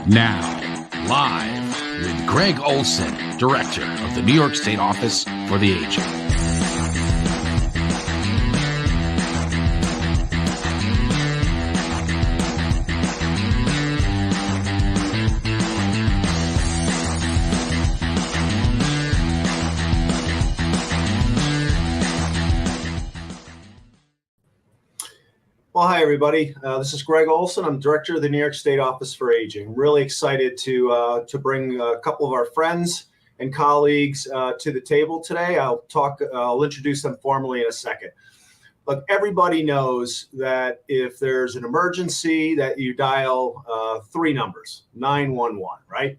Now, live with Greg Olsen, Director of the New York State Office for the Aging. Well, hi, everybody. This is Greg Olsen. I'm Director of the New York State Office for Aging. Really excited to bring a couple of our friends and colleagues to the table today. I'll introduce them formally in a second. Look, everybody knows that if there's an emergency that you dial three numbers, 911, right?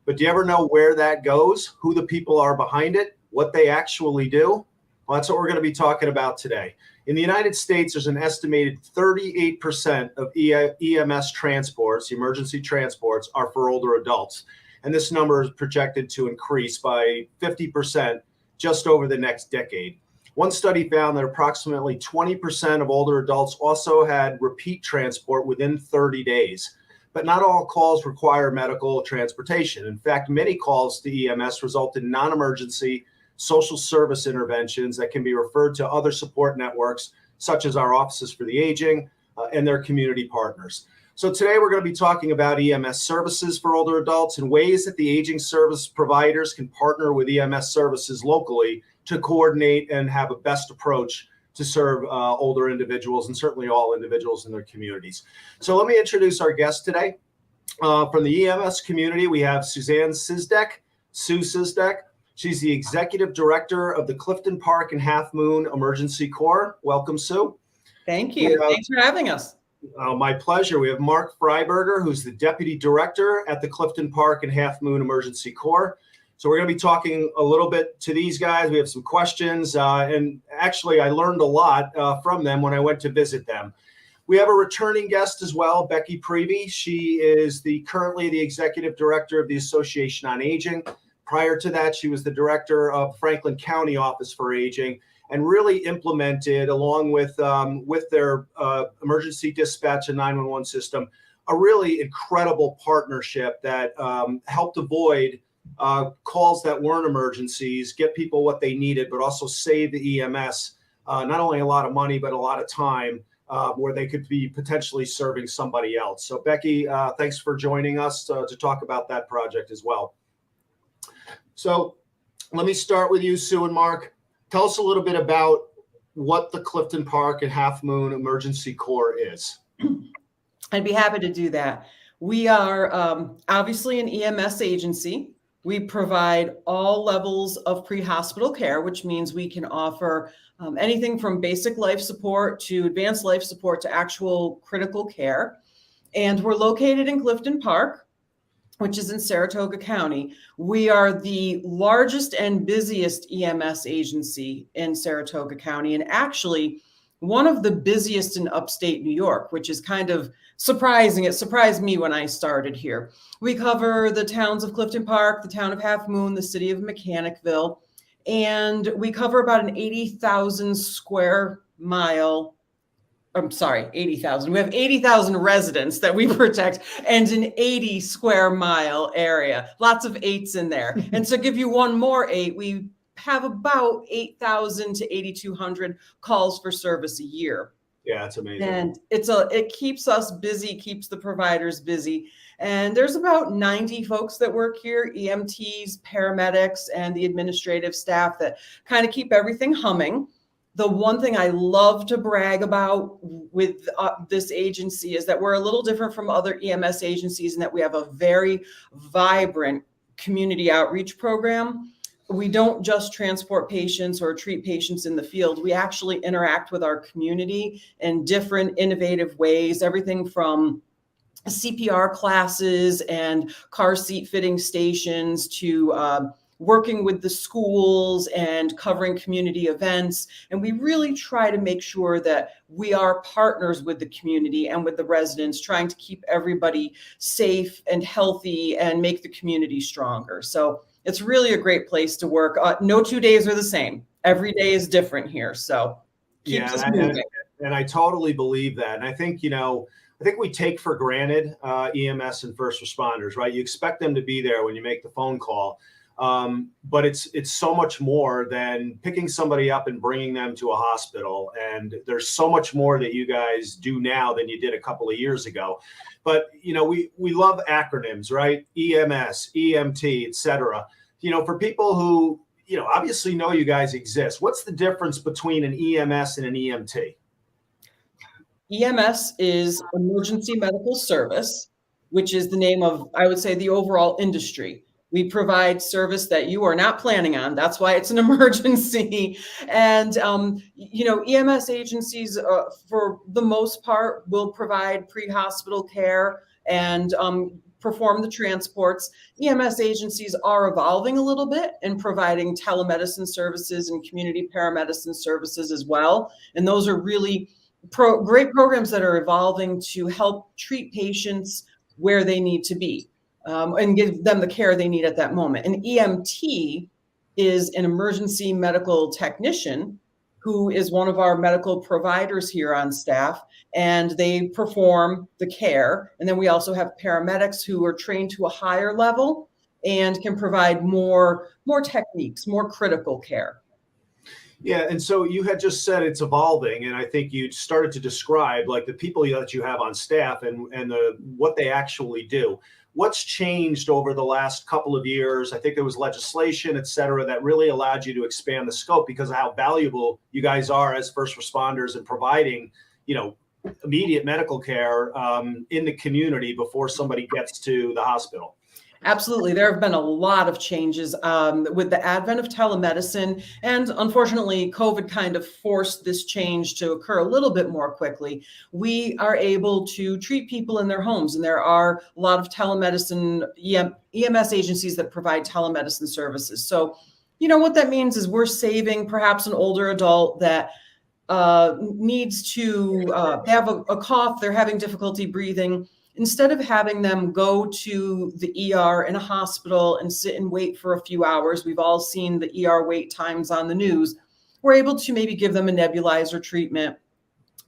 But do you ever know where that goes, who the people are behind it, what they actually do? Well, that's what we're going to be talking about today. In the United States, there's an estimated 38% of EMS transports, emergency transports, are for older adults. And this number is projected to increase by 50% just over the next decade. One study found that approximately 20% of older adults also had repeat transport within 30 days. But not all calls require medical transportation. In fact, many calls to EMS result in non-emergency social service interventions that can be referred to other support networks, such as our offices for the aging and their community partners. So today we're going to be talking about EMS services for older adults and ways that the aging service providers can partner with EMS services locally to coordinate and have a best approach to serve older individuals and certainly all individuals in their communities. So let me introduce our guest today. From the EMS community, we have Suzanne Syzdek, Sue Syzdek. She's the Executive Director of the Clifton Park and Halfmoon Emergency Corps. Welcome, Sue. Thank you. Thanks for having us. My pleasure. We have Mark Freiberger, who's the Deputy Director at the Clifton Park and Halfmoon Emergency Corps. So we're going to be talking a little bit to these guys. We have some questions, and actually I learned a lot from them when I went to visit them. We have a returning guest as well, Becky Prevey. She is currently the Executive Director of the Association on Aging. Prior to that, she was the director of Franklin County Office for Aging and really implemented, along with their emergency dispatch and 911 system, a really incredible partnership that helped avoid calls that weren't emergencies, get people what they needed, but also save the EMS not only a lot of money, but a lot of time where they could be potentially serving somebody else. So Becky, thanks for joining us to talk about that project as well. So let me start with you, Sue and Mark. Tell us a little bit about what the Clifton Park and Halfmoon Emergency Corps is. I'd be happy to do that. We are obviously an EMS agency. We provide all levels of pre-hospital care, which means we can offer anything from basic life support to advanced life support to actual critical care. And we're located in Clifton Park, which is in Saratoga County. We are the largest and busiest EMS agency in Saratoga County, and actually one of the busiest in upstate New York, which is kind of surprising. It surprised me when I started here. We cover the towns of Clifton Park, the town of Halfmoon, the city of Mechanicville, and we cover about an 80,000 square mile. I'm sorry, 80,000. We have 80,000 residents that we protect and an 80 square mile area. Lots of eights in there. And to give you one more eight, we have about 8,000 to 8,200 calls for service a year. Yeah, it's amazing. And it keeps us busy, keeps the providers busy. And there's about 90 folks that work here, EMTs, paramedics, and the administrative staff that kind of keep everything humming. The one thing I love to brag about with this agency is that we're a little different from other EMS agencies in that we have a very vibrant community outreach program. We don't just transport patients or treat patients in the field. We actually interact with our community in different innovative ways, everything from CPR classes and car seat fitting stations to working with the schools and covering community events. And we really try to make sure that we are partners with the community and with the residents, trying to keep everybody safe and healthy and make the community stronger. So it's really a great place to work. No 2 days are the same. Every day is different here. So keeps us moving. And I totally believe that. And I think, I think we take for granted EMS and first responders, right? You expect them to be there when you make the phone call. But it's so much more than picking somebody up and bringing them to a hospital. And there's so much more that you guys do now than you did a couple of years ago. But, you know, we love acronyms, right? EMS, EMT, et cetera. You know, for people who, you know, obviously know you guys exist, what's the difference between an EMS and an EMT? EMS is emergency medical service, which is the name of, I would say, the overall industry. We provide service that you are not planning on. That's why it's an emergency. And, you know, EMS agencies, for the most part, will provide pre-hospital care and perform the transports. EMS agencies are evolving a little bit in providing telemedicine services and community paramedicine services as well. And those are really great programs that are evolving to help treat patients where they need to be. And give them the care they need at that moment. An EMT is an emergency medical technician who is one of our medical providers here on staff, and they perform the care. And then we also have paramedics who are trained to a higher level and can provide more techniques, more critical care. Yeah, and so you had just said it's evolving, and I think you started to describe like the people that you have on staff and what they actually do. What's changed over the last couple of years? I think there was legislation, et cetera, that really allowed you to expand the scope because of how valuable you guys are as first responders in providing, you know, immediate medical care in the community before somebody gets to the hospital. Absolutely. There have been a lot of changes with the advent of telemedicine. And unfortunately, COVID kind of forced this change to occur a little bit more quickly. We are able to treat people in their homes. And there are a lot of telemedicine EMS agencies that provide telemedicine services. So, you know, what that means is we're saving perhaps an older adult that needs to have a cough, they're having difficulty breathing. Instead of having them go to the ER in a hospital and sit and wait for a few hours, we've all seen the ER wait times on the news, we're able to maybe give them a nebulizer treatment.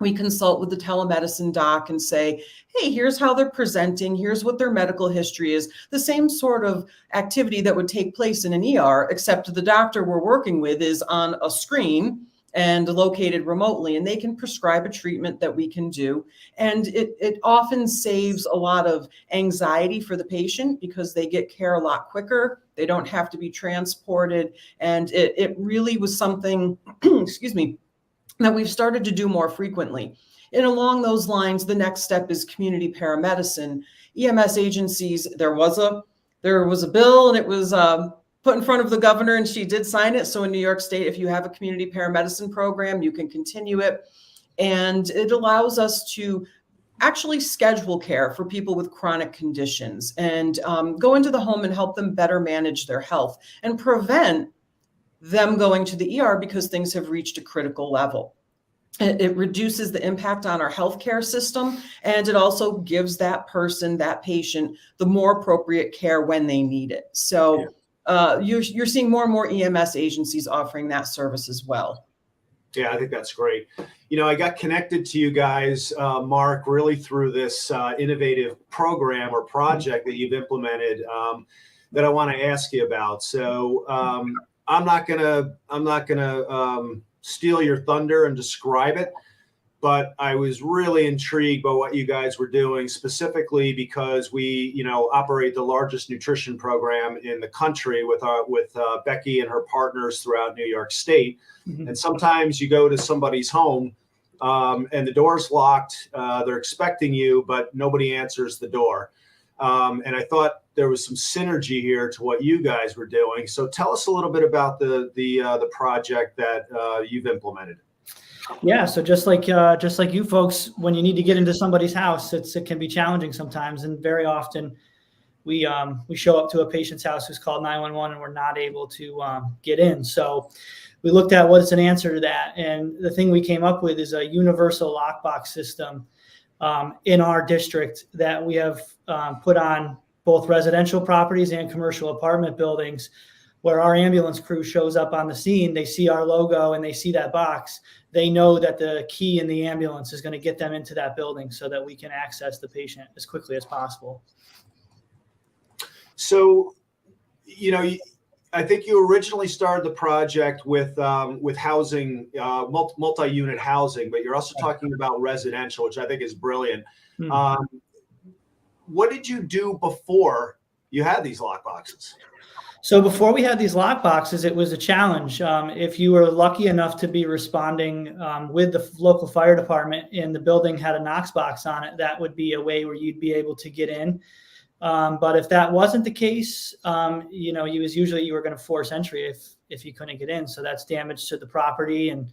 We consult with the telemedicine doc and say, hey, here's how they're presenting, here's what their medical history is. The same sort of activity that would take place in an ER, except the doctor we're working with is on a screen and located remotely, and they can prescribe a treatment that we can do. And it often saves a lot of anxiety for the patient because they get care a lot quicker. They don't have to be transported. And it really was something, excuse me, that we've started to do more frequently. And along those lines, the next step is community paramedicine. EMS agencies, there was a bill, and it was put in front of the governor, and she did sign it. So in New York State, if you have a community paramedicine program, you can continue it. And it allows us to actually schedule care for people with chronic conditions and go into the home and help them better manage their health and prevent them going to the ER because things have reached a critical level. It reduces the impact on our healthcare system, and it also gives that person, that patient, the more appropriate care when they need it. So you're seeing more and more EMS agencies offering that service as well. Yeah, I think that's great. You know, I got connected to you guys, Mark, really through this innovative program or project that you've implemented that I want to ask you about. So I'm not gonna steal your thunder and describe it, but I was really intrigued by what you guys were doing, specifically because we, you know, operate the largest nutrition program in the country with Becky and her partners throughout New York State. Mm-hmm. And sometimes you go to somebody's home and the door's locked. They're expecting you, but nobody answers the door. And I thought there was some synergy here to what you guys were doing. So tell us a little bit about the project that you've implemented. Yeah, so just like you folks, when you need to get into somebody's house, it can be challenging sometimes, and very often we show up to a patient's house who's called 911 and we're not able to get in. So we looked at what's an answer to that, and the thing we came up with is a universal lockbox system in our district that we have put on both residential properties and commercial apartment buildings where our ambulance crew shows up on the scene, they see our logo and they see that box, they know that the key in the ambulance is going to get them into that building so that we can access the patient as quickly as possible. So, I think you originally started the project with housing, multi-unit housing, but you're also talking about residential, which I think is brilliant. What did you do before you had these lock boxes? So before we had these lock boxes, it was a challenge. If you were lucky enough to be responding with the local fire department and the building had a Knox box on it, that would be a way where you'd be able to get in. But if that wasn't the case, you were going to force entry if you couldn't get in. So that's damage to the property. And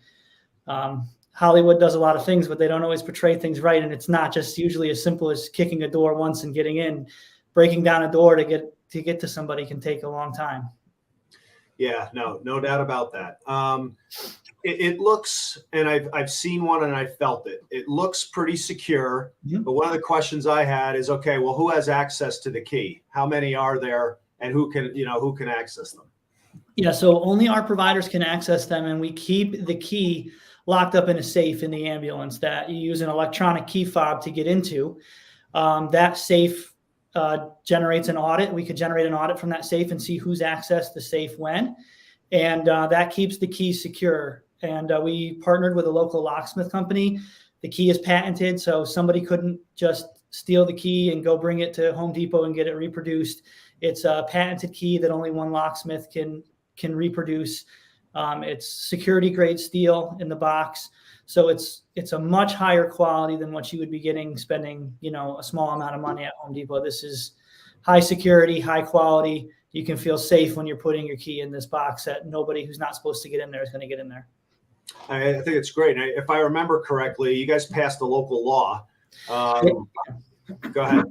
Hollywood does a lot of things, but they don't always portray things right. And it's not just usually as simple as kicking a door once and getting in. Breaking down a door to get to somebody can take a long time. Yeah, no doubt about that. It looks, and I've seen one and I felt it. It looks pretty secure. Mm-hmm. But one of the questions I had is, okay, well, who has access to the key? How many are there, and who can access them? Yeah, so only our providers can access them, and we keep the key locked up in a safe in the ambulance that you use an electronic key fob to get into. That safe generates an audit. We could generate an audit from that safe and see who's accessed the safe when, and that keeps the key secure. And we partnered with a local locksmith company. The key is patented, so somebody couldn't just steal the key and go bring it to Home Depot and get it reproduced. It's a patented key that only one locksmith can reproduce. It's security grade steel in the box. So it's a much higher quality than what you would be getting spending, a small amount of money at Home Depot. This is high security, high quality. You can feel safe when you're putting your key in this box that nobody who's not supposed to get in there is going to get in there. I think it's great. If I remember correctly, you guys passed a local law. Go ahead.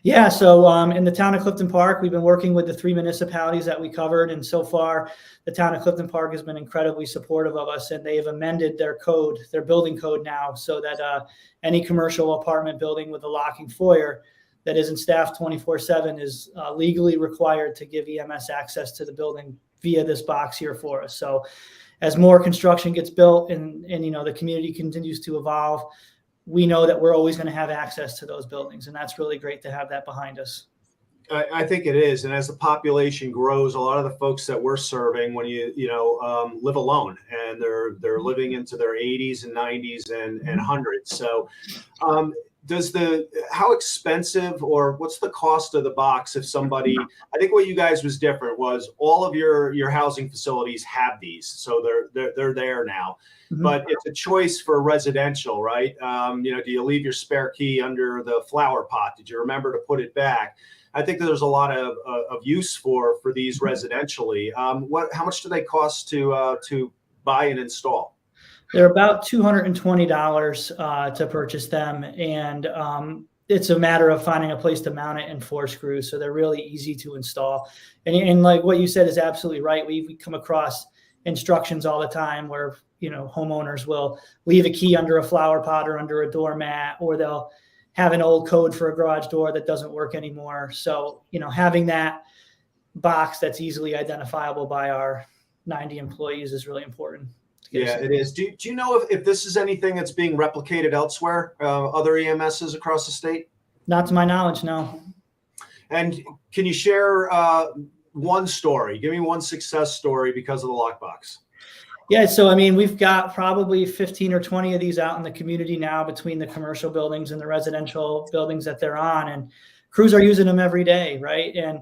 Yeah. So in the town of Clifton Park, we've been working with the 3 municipalities that we covered. And so far, the town of Clifton Park has been incredibly supportive of us. And they have amended their building code now, so that any commercial apartment building with a locking foyer that isn't staffed 24/7 is legally required to give EMS access to the building via this box here for us. So as more construction gets built and the community continues to evolve, we know that we're always going to have access to those buildings. And that's really great to have that behind us. I think it is. And as the population grows, a lot of the folks that we're serving, when live alone, and they're living into their 80s and 90s and 100s. So how expensive, or what's the cost of the box if somebody, I think what you guys was different was all of your housing facilities have these, so they're there now. Mm-hmm. But it's a choice for residential, right? Do you leave your spare key under the flower pot? Did you remember to put it back? I think that there's a lot of use for these residentially. How much do they cost to buy and install? They're about $220 to purchase them, and it's a matter of finding a place to mount it and 4 screws. So they're really easy to install. And like what you said is absolutely right. We come across instructions all the time where homeowners will leave a key under a flower pot or under a doormat, or they'll have an old code for a garage door that doesn't work anymore. So having that box that's easily identifiable by our 90 employees is really important. Yeah, it is. Do you know if this is anything that's being replicated elsewhere, other EMSs across the state? Not to my knowledge, no. And can you share one story? Give me one success story because of the lockbox. Yeah, so we've got probably 15 or 20 of these out in the community now, between the commercial buildings and the residential buildings that they're on, and crews are using them every day, right? And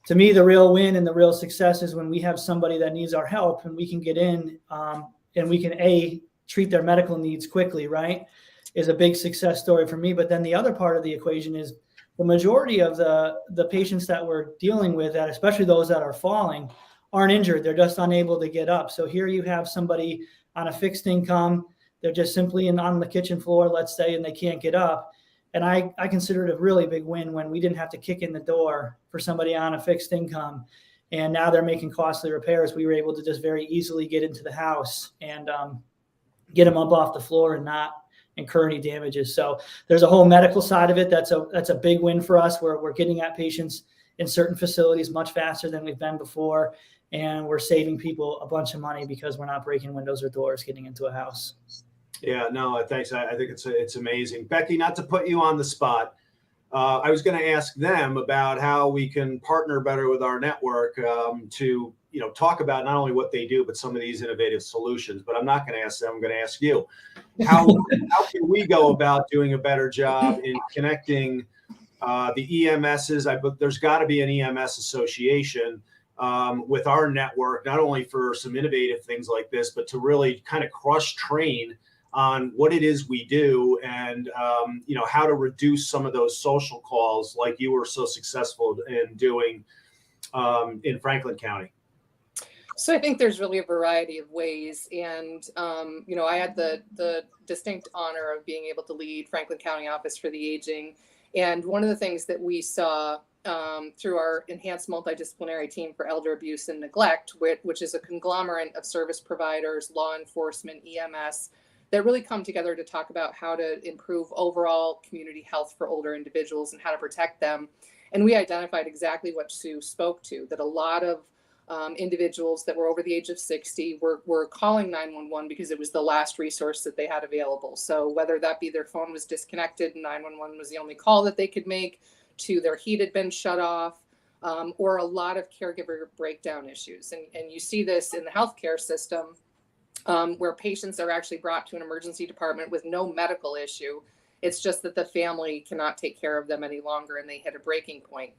to me, the real win and the real success is when we have somebody that needs our help and we can get in and we can treat their medical needs quickly, right? Is a big success story for me. But then the other part of the equation is the majority of the patients that we're dealing with, that especially those that are falling, aren't injured. They're just unable to get up. So here you have somebody on a fixed income. They're just simply on the kitchen floor, let's say, and they can't get up. And I consider it a really big win when we didn't have to kick in the door for somebody on a fixed income. And now they're making costly repairs. We were able to just very easily get into the house and get them up off the floor and not incur any damages. So there's a whole medical side of it. That's a big win for us, where we're getting at patients in certain facilities much faster than we've been before. and we're saving people a bunch of money because we're not breaking windows or doors getting into a house. Yeah, no, thanks. I think it's amazing. Becky, not to put you on the spot, I was going to ask them about how we can partner better with our network to talk about not only what they do, but some of these innovative solutions. But I'm not going to ask them. I'm going to ask you. How can we go about doing a better job in connecting the EMSs? But there's got to be an EMS association with our network, not only for some innovative things like this, but to really kind of cross-train on what it is we do and, how to reduce some of those social calls like you were so successful in doing in Franklin County. So I think there's really a variety of ways. And, I had the distinct honor of being able to lead Franklin County Office for the Aging. And one of the things that we saw through our enhanced multidisciplinary team for elder abuse and neglect, which is a conglomerate of service providers, law enforcement, EMS, that really come together to talk about how to improve overall community health for older individuals and how to protect them. And we identified exactly what Sue spoke to, that a lot of individuals that were over the age of 60 were calling 911 because it was the last resource that they had available. So whether that be their phone was disconnected and 911 was the only call that they could make, to their heat had been shut off, or a lot of caregiver breakdown issues. And you see this in the healthcare system, where patients are actually brought to an emergency department with no medical issue. It's just that the family cannot take care of them any longer and they hit a breaking point.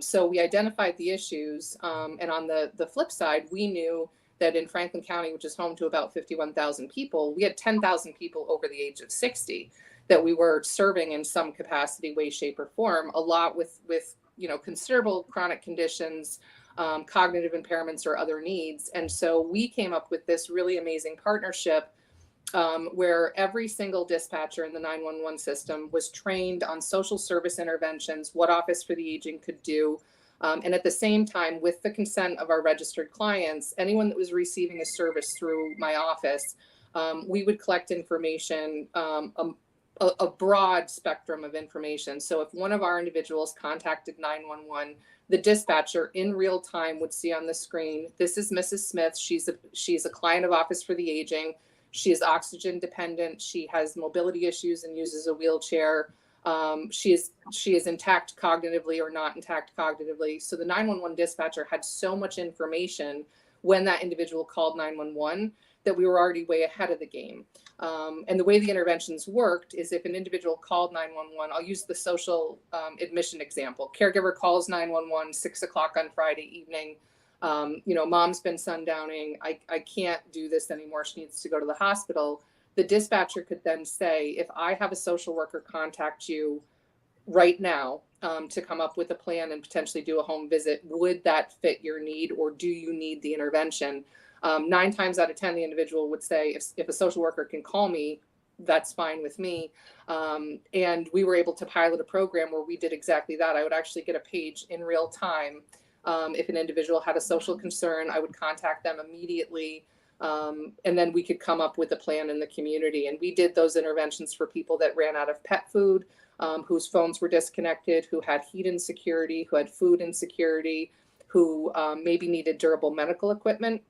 So we identified the issues. And on the flip side, we knew that in Franklin County, which is home to about 51,000 people, we had 10,000 people over the age of 60 that we were serving in some capacity, way, shape, or form, a lot with considerable chronic conditions, cognitive impairments, or other needs. And so we came up with this really amazing partnership where every single dispatcher in the 911 system was trained on social service interventions, what Office for the Aging could do. And at the same time, with the consent of our registered clients, anyone that was receiving a service through my office, we would collect information, a broad spectrum of information. So if one of our individuals contacted 911, the dispatcher in real time would see on the screen, this is Mrs. Smith. She's a client of Office for the Aging. She is oxygen dependent. She has mobility issues and uses a wheelchair. She is intact cognitively or not intact cognitively. So the 911 dispatcher had so much information when that individual called 911 that we were already way ahead of the game. And the way the interventions worked is if an individual called 911, I'll use the social admission example. Caregiver calls 911, 6 o'clock on Friday evening. Mom's been sundowning. I can't do this anymore. She needs to go to the hospital. The dispatcher could then say, if I have a social worker contact you right now to come up with a plan and potentially do a home visit, would that fit your need, or do you need the intervention? 9 times out of 10, the individual would say, if a social worker can call me, that's fine with me. And we were able to pilot a program where we did exactly that. I would actually get a page in real time. If an individual had a social concern, I would contact them immediately. And then we could come up with a plan in the community. And we did those interventions for people that ran out of pet food, whose phones were disconnected, who had heat insecurity, who had food insecurity, who maybe needed durable medical equipment.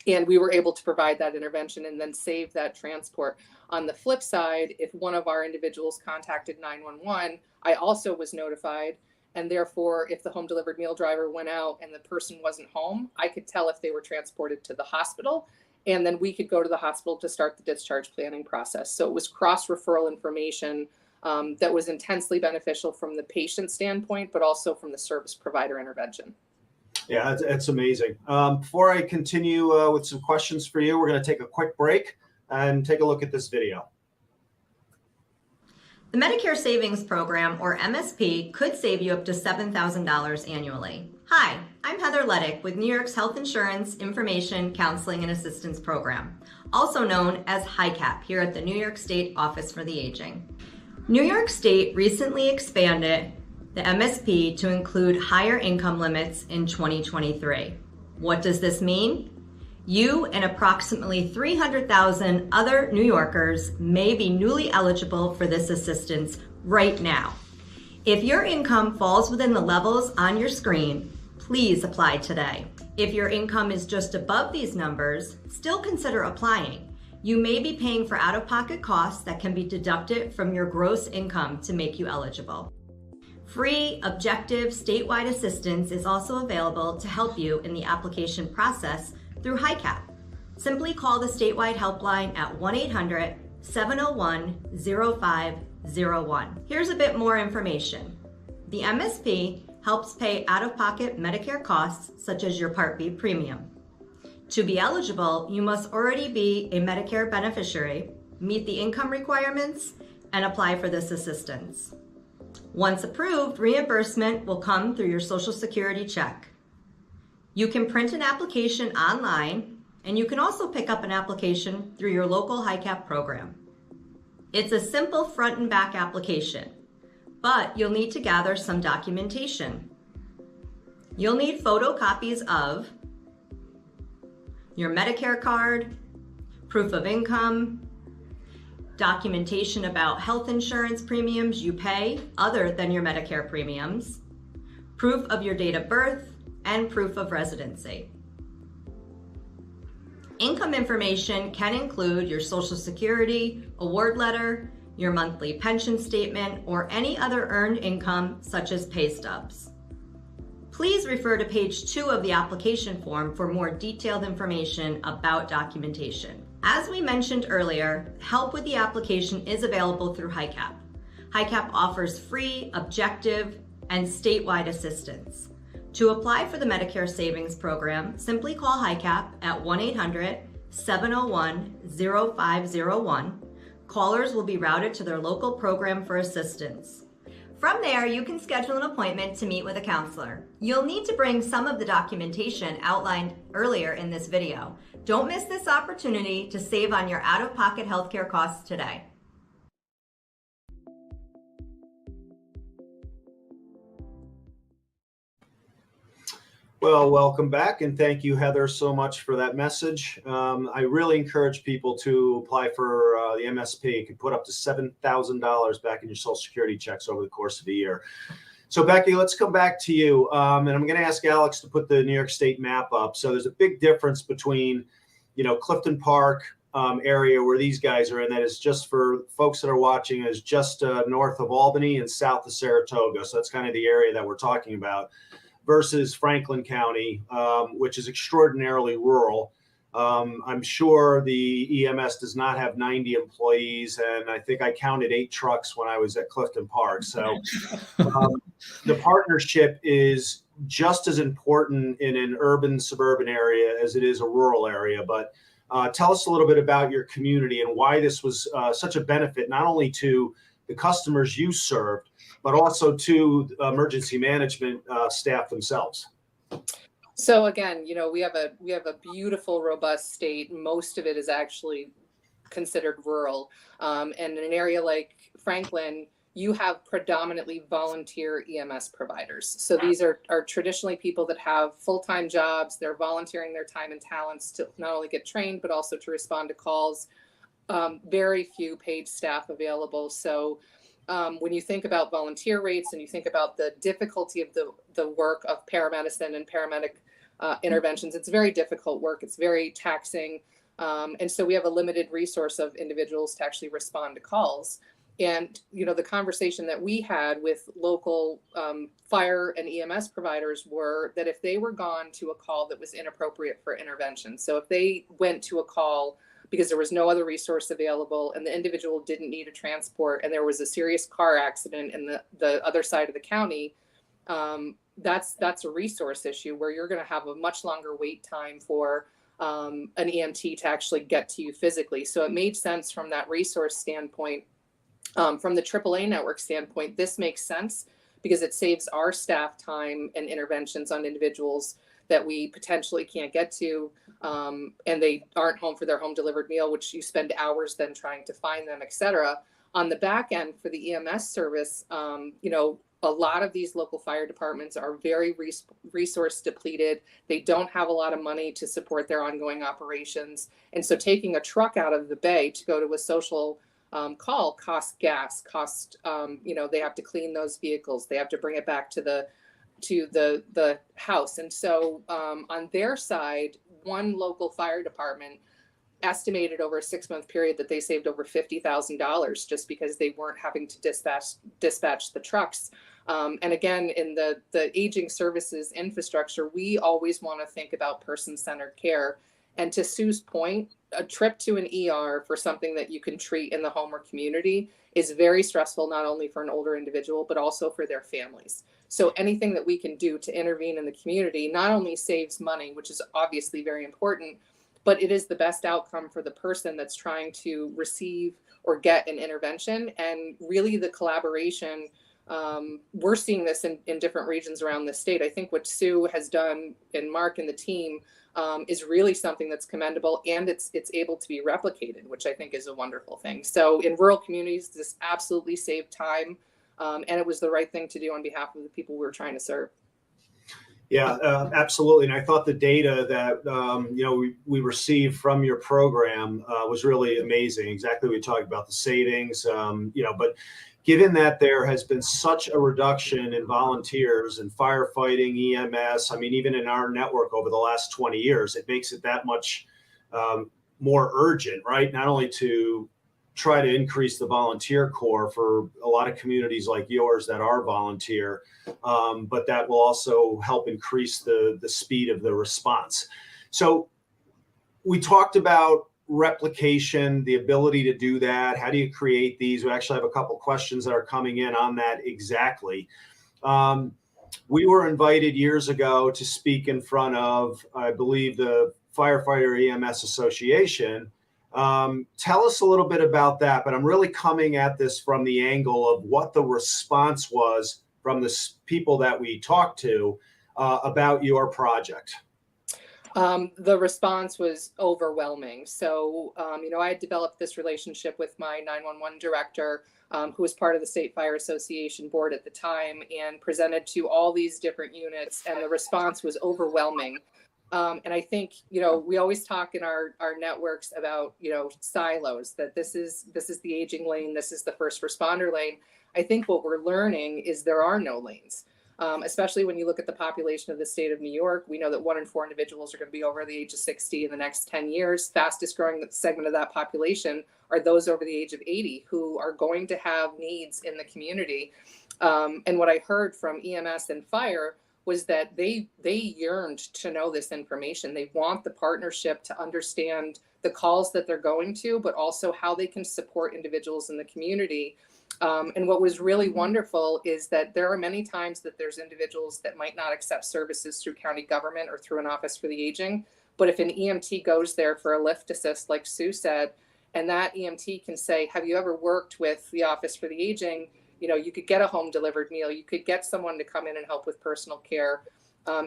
And we were able to provide that intervention and then save that transport. On the flip side, if one of our individuals contacted 911, I also was notified. And therefore, if the home delivered meal driver went out and the person wasn't home, I could tell if they were transported to the hospital. And then we could go to the hospital to start the discharge planning process. So it was cross-referral information that was intensely beneficial from the patient standpoint, but also from the service provider intervention. Yeah, it's amazing. Before I continue with some questions for you, we're going to take a quick break and take a look at this video. The Medicare Savings Program, or MSP, could save you up to $7,000 annually. Hi, I'm Heather Leddick with New York's Health Insurance Information, Counseling, and Assistance Program, also known as HICAP here at the New York State Office for the Aging. New York State recently expanded the MSP to include higher income limits in 2023. What does this mean? You and approximately 300,000 other New Yorkers may be newly eligible for this assistance right now. If your income falls within the levels on your screen, please apply today. If your income is just above these numbers, still consider applying. You may be paying for out-of-pocket costs that can be deducted from your gross income to make you eligible. Free, objective, statewide assistance is also available to help you in the application process through HICAP. Simply call the statewide helpline at 1-800-701-0501. Here's a bit more information. The MSP helps pay out-of-pocket Medicare costs such as your Part B premium. To be eligible, you must already be a Medicare beneficiary, meet the income requirements, and apply for this assistance. Once approved, reimbursement will come through your Social Security check. You can print an application online, and you can also pick up an application through your local HICAP program. It's a simple front and back application, but you'll need to gather some documentation. You'll need photocopies of your Medicare card, proof of income, documentation about health insurance premiums you pay other than your Medicare premiums, proof of your date of birth, and proof of residency. Income information can include your Social Security, award letter, your monthly pension statement, or any other earned income such as pay stubs. Please refer to page 2 of the application form for more detailed information about documentation. As we mentioned earlier, help with the application is available through HICAP. HICAP offers free, objective, and statewide assistance. To apply for the Medicare Savings Program, simply call HICAP at 1-800-701-0501. Callers will be routed to their local program for assistance. From there, you can schedule an appointment to meet with a counselor. You'll need to bring some of the documentation outlined earlier in this video. Don't miss this opportunity to save on your out-of-pocket healthcare costs today. Well, welcome back, and thank you, Heather, so much for that message. I really encourage people to apply for the MSP. You can put up to $7,000 back in your Social Security checks over the course of a year. So, Becky, let's come back to you, and I'm going to ask Alex to put the New York State map up. So there's a big difference between, Clifton Park area where these guys are in. That is, just for folks that are watching, is just north of Albany and south of Saratoga. So that's kind of the area that we're talking about, versus Franklin County, which is extraordinarily rural. I'm sure the EMS does not have 90 employees, and I think I counted 8 trucks when I was at Clifton Park. So the partnership is just as important in an urban suburban area as it is a rural area. But tell us a little bit about your community and why this was such a benefit, not only to the customers you served, but also to emergency management staff themselves. So again, we have a beautiful, robust state. Most of it is actually considered rural. And in an area like Franklin, you have predominantly volunteer EMS providers. So these are traditionally people that have full-time jobs. They're volunteering their time and talents to not only get trained, but also to respond to calls. Very few paid staff available. So when you think about volunteer rates and you think about the difficulty of the work of paramedicine and paramedic interventions, it's very difficult work. It's very taxing. And so we have a limited resource of individuals to actually respond to calls. And, the conversation that we had with local fire and EMS providers were that if they were gone to a call that was inappropriate for intervention, so if they went to a call because there was no other resource available and the individual didn't need a transport and there was a serious car accident in the other side of the county, that's a resource issue where you're going to have a much longer wait time for an EMT to actually get to you physically. So it made sense from that resource standpoint. From the AAA network standpoint, this makes sense because it saves our staff time and interventions on individuals that we potentially can't get to, and they aren't home for their home delivered meal, which you spend hours then trying to find them, et cetera. On the back end for the EMS service, a lot of these local fire departments are very resource depleted. They don't have a lot of money to support their ongoing operations. And so taking a truck out of the bay to go to a social call costs gas, they have to clean those vehicles. They have to bring it back to the to the house. And so on their side, one local fire department estimated over a 6-month period that they saved over $50,000 just because they weren't having to dispatch the trucks. And again, in the aging services infrastructure, we always want to think about person-centered care. And to Sue's point, a trip to an ER for something that you can treat in the home or community is very stressful, not only for an older individual, but also for their families. So anything that we can do to intervene in the community not only saves money, which is obviously very important, but it is the best outcome for the person that's trying to receive or get an intervention. And really the collaboration, we're seeing this in different regions around the state. I think what Sue has done, and Mark and the team, is really something that's commendable, and it's able to be replicated, which I think is a wonderful thing. So in rural communities, this absolutely saved time, and it was the right thing to do on behalf of the people we were trying to serve. Yeah, absolutely. And I thought the data that we received from your program was really amazing. Exactly what we talked about, the savings. But given that there has been such a reduction in volunteers and firefighting, EMS, I mean, even in our network over the last 20 years, it makes it that much more urgent, right? Not only to try to increase the volunteer corps for a lot of communities like yours that are volunteer, but that will also help increase the speed of the response. So we talked about replication, the ability to do that. How do you create these? We actually have a couple questions that are coming in on that exactly. We were invited years ago to speak in front of, I believe, the Firefighter EMS Association. Tell us a little bit about that, but I'm really coming at this from the angle of what the response was from the people that we talked to about your project. The response was overwhelming. So, I had developed this relationship with my 911 director, who was part of the State Fire Association board at the time, and presented to all these different units, and the response was overwhelming. And I think, we always talk in our networks about, silos, that this is the aging lane, this is the first responder lane. I think what we're learning is there are no lanes. Especially when you look at the population of the state of New York. We know that 1 in 4 individuals are going to be over the age of 60 in the next 10 years. Fastest growing segment of that population are those over the age of 80 who are going to have needs in the community. And what I heard from EMS and fire was that they yearned to know this information. They want the partnership to understand the calls that they're going to, but also how they can support individuals in the community. And what was really wonderful is that there are many times that there's individuals that might not accept services through county government or through an office for the aging. But if an EMT goes there for a lift assist, like Sue said, and that EMT can say, have you ever worked with the office for the aging? You could get a home delivered meal. You could get someone to come in and help with personal care.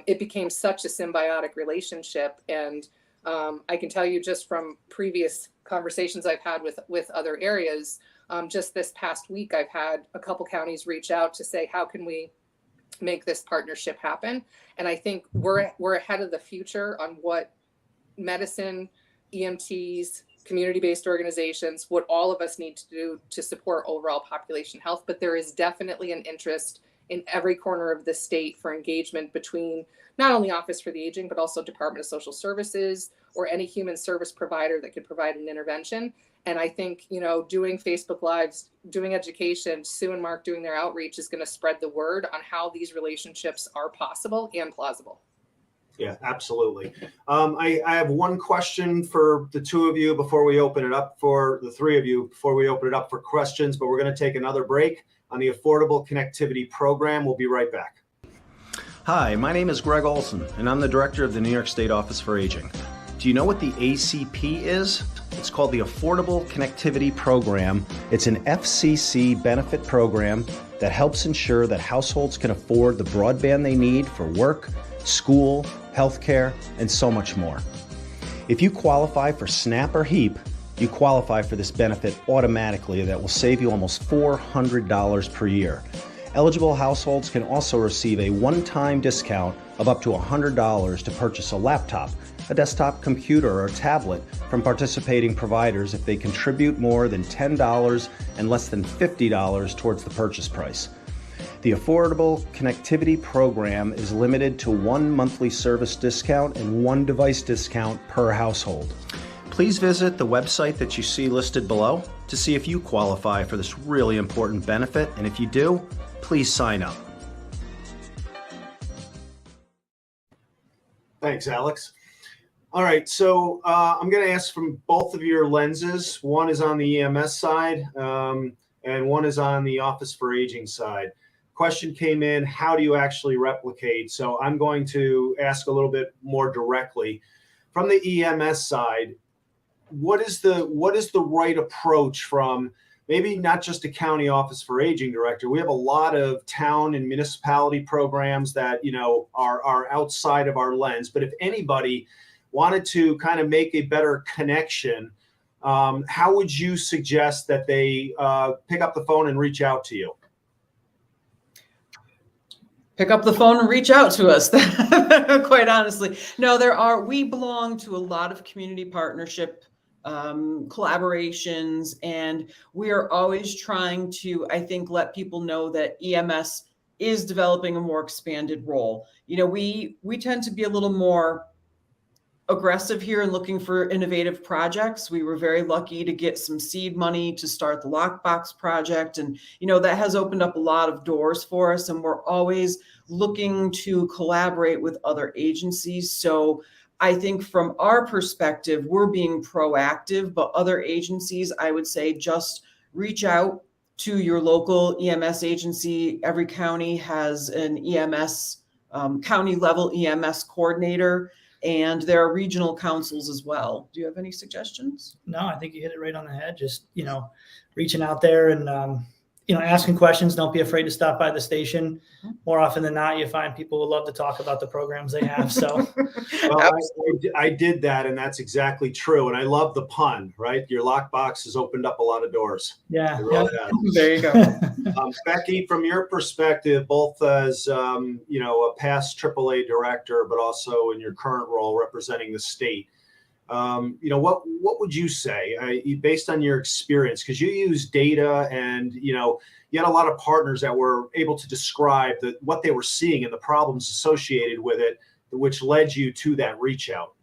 It became such a symbiotic relationship. And I can tell you just from previous conversations I've had with other areas, just this past week, I've had a couple counties reach out to say, how can we make this partnership happen? And I think we're ahead of the future on what medicine, EMTs, community-based organizations, what all of us need to do to support overall population health. But there is definitely an interest in every corner of the state for engagement between not only Office for the Aging, but also Department of Social Services or any human service provider that could provide an intervention. And I think, doing Facebook Lives, doing education, Sue and Mark doing their outreach is going to spread the word on how these relationships are possible and plausible. Yeah, absolutely. I have one question for the two of you before we open it up for the three of you, before we open it up for questions, but we're going to take another break on the Affordable Connectivity Program. We'll be right back. Hi, my name is Greg Olsen, and I'm the director of the New York State Office for Aging. Do you know what the ACP is? It's called the Affordable Connectivity Program. It's an FCC benefit program that helps ensure that households can afford the broadband they need for work, school, healthcare, and so much more. If you qualify for SNAP or HEAP, you qualify for this benefit automatically that will save you almost $400 per year. Eligible households can also receive a one-time discount of up to $100 to purchase a laptop, a desktop computer, or a tablet from participating providers if they contribute more than $10 and less than $50 towards the purchase price. The Affordable Connectivity Program is limited to 1 monthly service discount and 1 device discount per household. Please visit the website that you see listed below to see if you qualify for this really important benefit, and if you do, please sign up. Thanks, Alex. All right, so I'm going to ask from both of your lenses. One is on the EMS side, and one is on the Office for Aging side. Question came in, how do you actually replicate? So I'm going to ask a little bit more directly. From the EMS side, what is the right approach from maybe not just a county Office for Aging director? We have a lot of town and municipality programs that, you know, are outside of our lens. But if anybody wanted to kind of make a better connection, how would you suggest that they pick up the phone and reach out to you? Pick up the phone and reach out to us, quite honestly. No, we belong to a lot of community partnership collaborations, and we are always trying to, I think, let people know that EMS is developing a more expanded role. You know, we tend to be a little more aggressive here and looking for innovative projects. We were very lucky to get some seed money to start the Lockbox project. And, you know, that has opened up a lot of doors for us. And we're always looking to collaborate with other agencies. So I think from our perspective, we're being proactive, but other agencies, I would say, just reach out to your local EMS agency. Every county has an EMS, county level EMS coordinator. And there are regional councils as well. Do you have any suggestions? No, I think you hit it right on the head. Just, you know, reaching out there and, you know, asking questions. Don't be afraid to stop by the station. More often than not, you find people who love to talk about the programs they have. So well, I did that, and that's exactly true. And I love the pun, right? Your Lockbox has opened up a lot of doors. Yeah. Really There you go. Becky, from your perspective, both as you know, a past AAA director, but also in your current role representing the state, you know, what would you say based on your experience? Because you use data, and you know, you had a lot of partners that were able to describe what they were seeing and the problems associated with it, which led you to that reach out.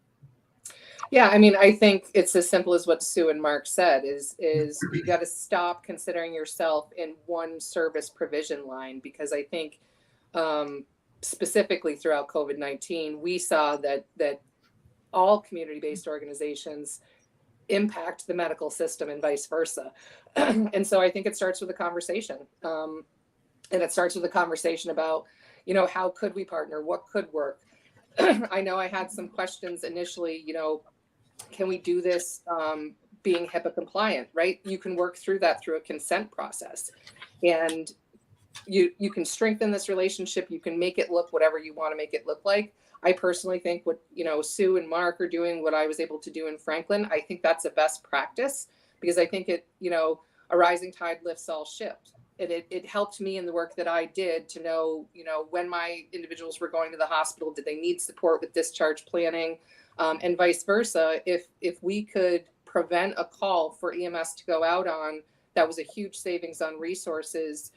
Yeah, I mean, I think it's as simple as what Sue and Mark said, is you got to stop considering yourself in one service provision line, because I think specifically throughout COVID-19, we saw that all community-based organizations impact the medical system and vice versa. And so I think it starts with a conversation. And it starts with a conversation about, you know, how could we partner? What could work? I know I had some questions initially, you know, can we do this being HIPAA compliant, right? You can work through that through a consent process. And you can strengthen this relationship. You can make it look whatever you want to make it look like. I personally think what, you know, Sue and Mark are doing, what I was able to do in Franklin, I think that's a best practice, because I think it, you know, a rising tide lifts all ships. It helped me in the work that I did to know, you know, when my individuals were going to the hospital, did they need support with discharge planning, and vice versa. If we could prevent a call for EMS to go out on, that was a huge savings on resources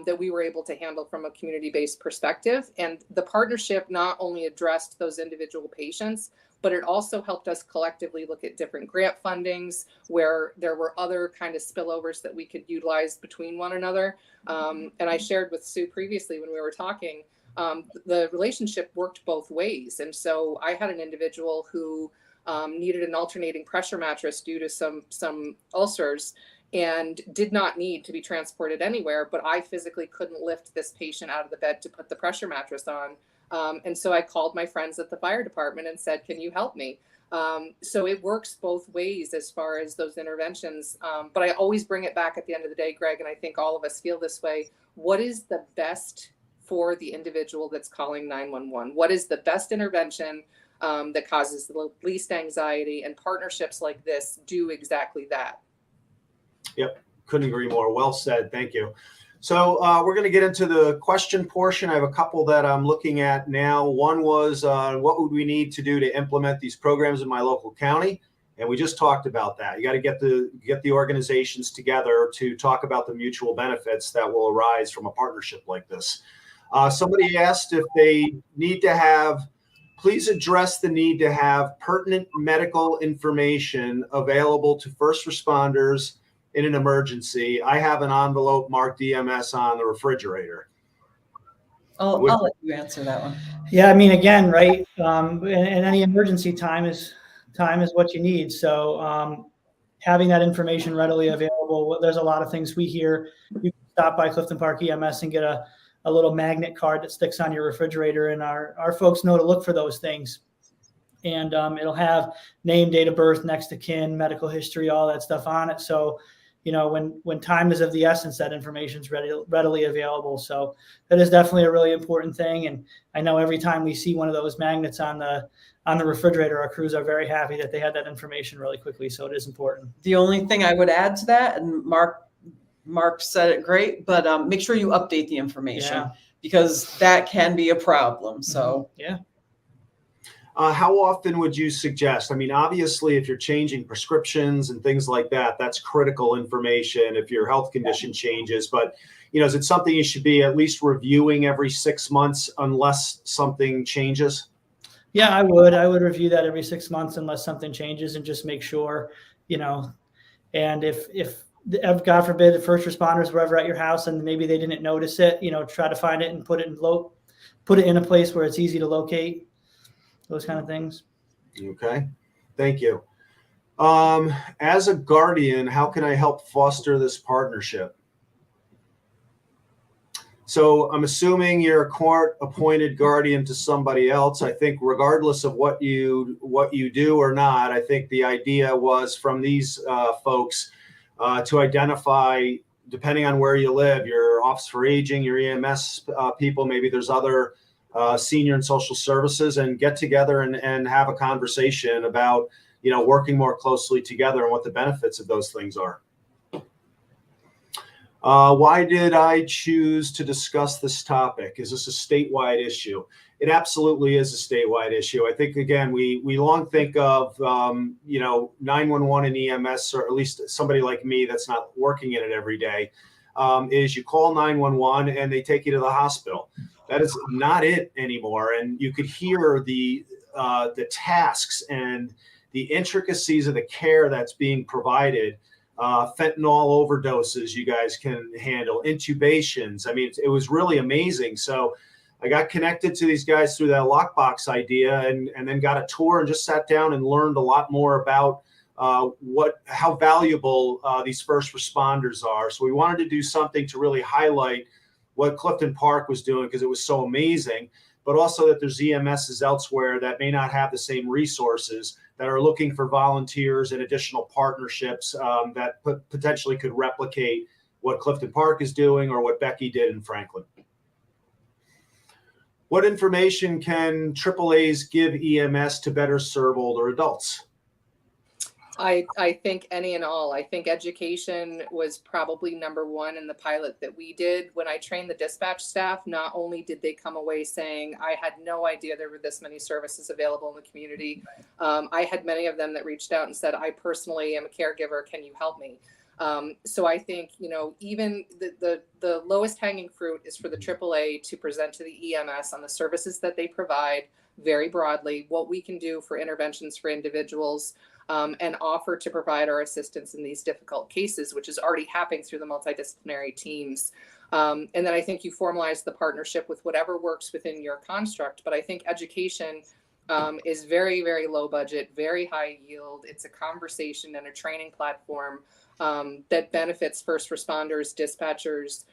that we were able to handle from a community-based perspective. And the partnership not only addressed those individual patients, but it also helped us collectively look at different grant fundings where there were other kind of spillovers that we could utilize between one another. And I shared with Sue previously when we were talking, the relationship worked both ways. And so I had an individual who needed an alternating pressure mattress due to some ulcers, and did not need to be transported anywhere, but I physically couldn't lift this patient out of the bed to put the pressure mattress on. And so I called my friends at the fire department and said, can you help me? So it works both ways as far as those interventions. But I always bring it back at the end of the day, Greg, and I think all of us feel this way. What is the best for the individual that's calling 911? What is the best intervention that causes the least anxiety? And partnerships like this do exactly that. Yep, couldn't agree more. Well said. Thank you. So we're going to get into the question portion. I have a couple that I'm looking at now. One was what would we need to do to implement these programs in my local county? And we just talked about that. You got to get the organizations together to talk about the mutual benefits that will arise from a partnership like this. Somebody asked if they need to have, please address the need to have pertinent medical information available to first responders in an emergency. I have an envelope marked EMS on the refrigerator. I'll let you answer that one. Yeah, I mean, again, right? In any emergency, time is what you need. So having that information readily available. There's a lot of things we hear. You can stop by Clifton Park EMS and get a little magnet card that sticks on your refrigerator, and our folks know to look for those things. And it'll have name, date of birth, next of kin, medical history, all that stuff on it. So, you know, when time is of the essence, that information is readily available. So that is definitely a really important thing. And I know every time we see one of those magnets on the refrigerator, our crews are very happy that they had that information really quickly. So it is important. The only thing I would add to that, and Mark said it great, but make sure you update the information because that can be a problem. So yeah. How often would you suggest? I mean, obviously, if you're changing prescriptions and things like that, that's critical information if your health condition changes. But, you know, is it something you should be at least reviewing every 6 months unless something changes? Yeah, I would review that every 6 months unless something changes and just make sure, you know, and if God forbid, the first responders were ever at your house and maybe they didn't notice it, you know, try to find it and put it in a place where it's easy to locate. Those kind of things. Okay. Thank you. As a guardian, how can I help foster this partnership? So I'm assuming you're a court-appointed guardian to somebody else. I think regardless of what you do or not, I think the idea was from these folks to identify, depending on where you live, your Office for Aging, your EMS people, maybe there's other senior and social services, and get together and have a conversation about, you know, working more closely together and what the benefits of those things are. Why did I choose to discuss this topic? Is this a statewide issue? It absolutely is a statewide issue. I think, again, we long think of, you know, 911 and EMS, or at least somebody like me that's not working in it every day, is you call 911 and they take you to the hospital. That is not it anymore. And you could hear the tasks and the intricacies of the care that's being provided. Fentanyl overdoses you guys can handle, intubations. I mean, it was really amazing. So I got connected to these guys through that lockbox idea and then got a tour and just sat down and learned a lot more about how valuable these first responders are. So we wanted to do something to really highlight what Clifton Park was doing because it was so amazing, but also that there's EMSs elsewhere that may not have the same resources, that are looking for volunteers and additional partnerships that potentially could replicate what Clifton Park is doing or what Becky did in Franklin. What information can AAAs give EMS to better serve older adults? I think any and all. I think education was probably number one in the pilot that we did. When I trained the dispatch staff, not only did they come away saying, I had no idea there were this many services available in the community. I had many of them that reached out and said, I personally am a caregiver. Can you help me? So I think, you know, even the lowest hanging fruit is for the AAA to present to the EMS on the services that they provide very broadly, what we can do for interventions for individuals, and offer to provide our assistance in these difficult cases, which is already happening through the multidisciplinary teams. And then I think you formalize the partnership with whatever works within your construct. But I think education is very, very low budget, very high yield. It's a conversation and a training platform that benefits first responders, dispatchers,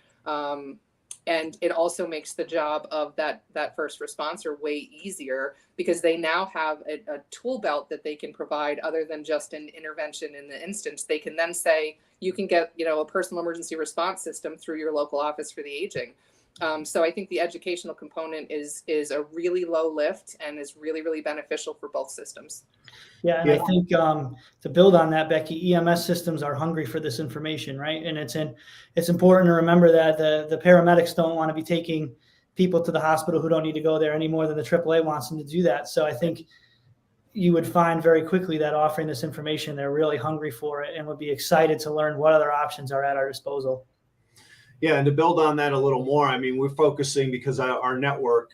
and it also makes the job of that first responder way easier because they now have a tool belt that they can provide other than just an intervention in the instance. They can then say, you can get, you know, a personal emergency response system through your local Office for the Aging. So I think the educational component is a really low lift and is really, really beneficial for both systems. Yeah, and I think to build on that, Becky, EMS systems are hungry for this information, right? And it's important to remember that the paramedics don't want to be taking people to the hospital who don't need to go there any more than the AAA wants them to do that. So I think you would find very quickly that offering this information, they're really hungry for it and would be excited to learn what other options are at our disposal. Yeah, and to build on that a little more, I mean, we're focusing because our network,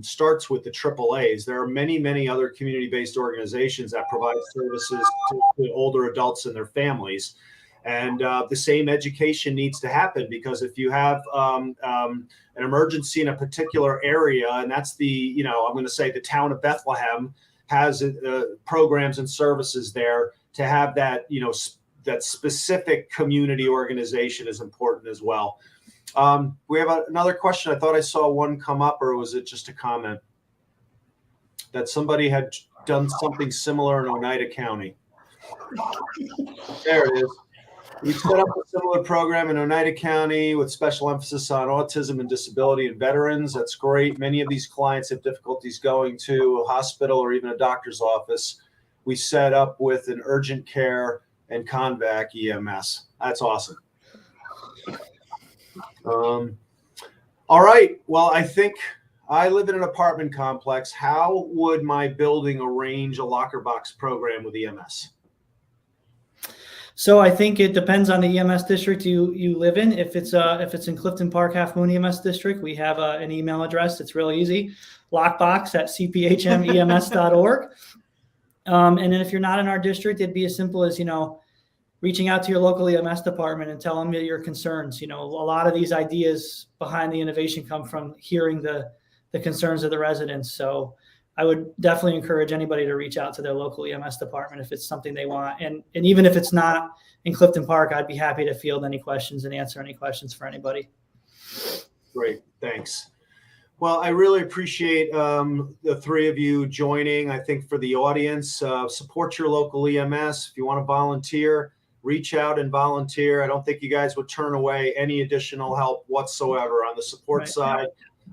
starts with the AAAs. There are many, many other community-based organizations that provide services to older adults and their families. And the same education needs to happen, because if you have an emergency in a particular area, and that's I'm going to say the town of Bethlehem has programs and services there, to have that, that specific community organization is important as well. We have another question. I thought I saw one come up, or was it just a comment that somebody had done something similar in Oneida County? There it is. We set up a similar program in Oneida County with special emphasis on autism and disability and veterans. That's great. Many of these clients have difficulties going to a hospital or even a doctor's office. We set up with an urgent care and convac EMS. That's awesome. All right. Well, I think I live in an apartment complex. How would my building arrange a locker box program with EMS? So I think it depends on the EMS district you live in. If it's in Clifton Park, Halfmoon EMS district, we have an email address. It's real easy, lockbox@cphmems.org. And then if you're not in our district, it'd be as simple as, reaching out to your local EMS department and telling them your concerns. A lot of these ideas behind the innovation come from hearing the concerns of the residents. So I would definitely encourage anybody to reach out to their local EMS department if it's something they want. And even if it's not in Clifton Park, I'd be happy to field any questions and answer any questions for anybody. Great. Thanks. Well, I really appreciate the three of you joining. I think for the audience, support your local EMS. If you want to volunteer, reach out and volunteer. I don't think you guys would turn away any additional help whatsoever on the support side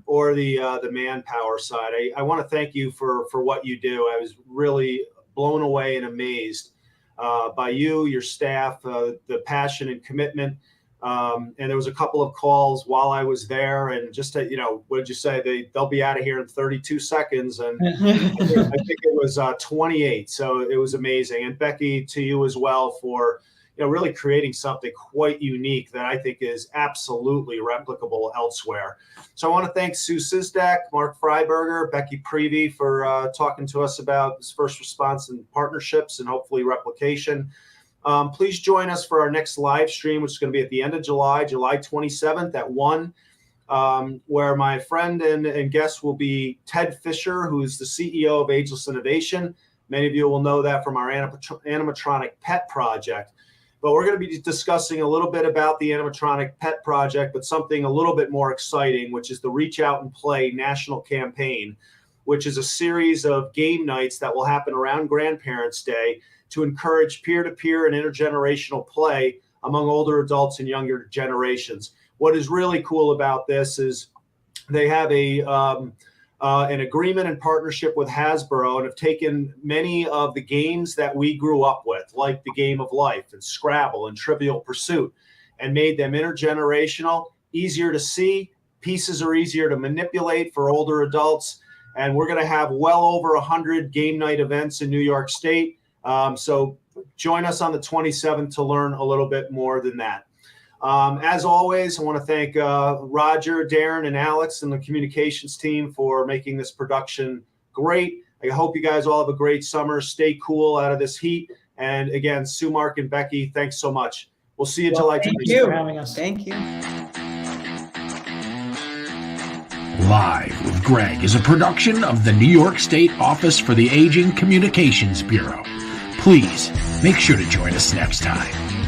or the manpower side. I want to thank you for what you do. I was really blown away and amazed by you, your staff, the passion and commitment. And there was a couple of calls while I was there, and just to, what did you say? They'll be out of here in 32 seconds. And I think it was 28. So it was amazing. And Becky, to you as well for, really creating something quite unique that I think is absolutely replicable elsewhere. So I want to thank Sue Syzdek, Mark Freiberger, Becky Prevey for talking to us about this first response and partnerships and hopefully replication. Please join us for our next live stream, which is going to be at the end of July 27th at 1, where my friend and guest will be Ted Fisher, who's the CEO of Ageless Innovation. Many of you will know that from our animatronic pet project. But we're going to be discussing a little bit about the animatronic pet project, but something a little bit more exciting, which is the Reach Out and Play national campaign, which is a series of game nights that will happen around Grandparents' Day to encourage peer-to-peer and intergenerational play among older adults and younger generations. What is really cool about this is they have an agreement and partnership with Hasbro and have taken many of the games that we grew up with, like the Game of Life and Scrabble and Trivial Pursuit, and made them intergenerational, easier to see. Pieces are easier to manipulate for older adults. And we're going to have well over 100 game night events in New York State. So join us on the 27th to learn a little bit more than that. As always, I want to thank Roger, Darren, and Alex and the communications team for making this production great. I hope you guys all have a great summer. Stay cool out of this heat. And again, Sue, Mark, and Becky, thanks so much. We'll see you July 27th. Thank you for having us. Thank you. Live with Greg is a production of the New York State Office for the Aging Communications Bureau. Please make sure to join us next time.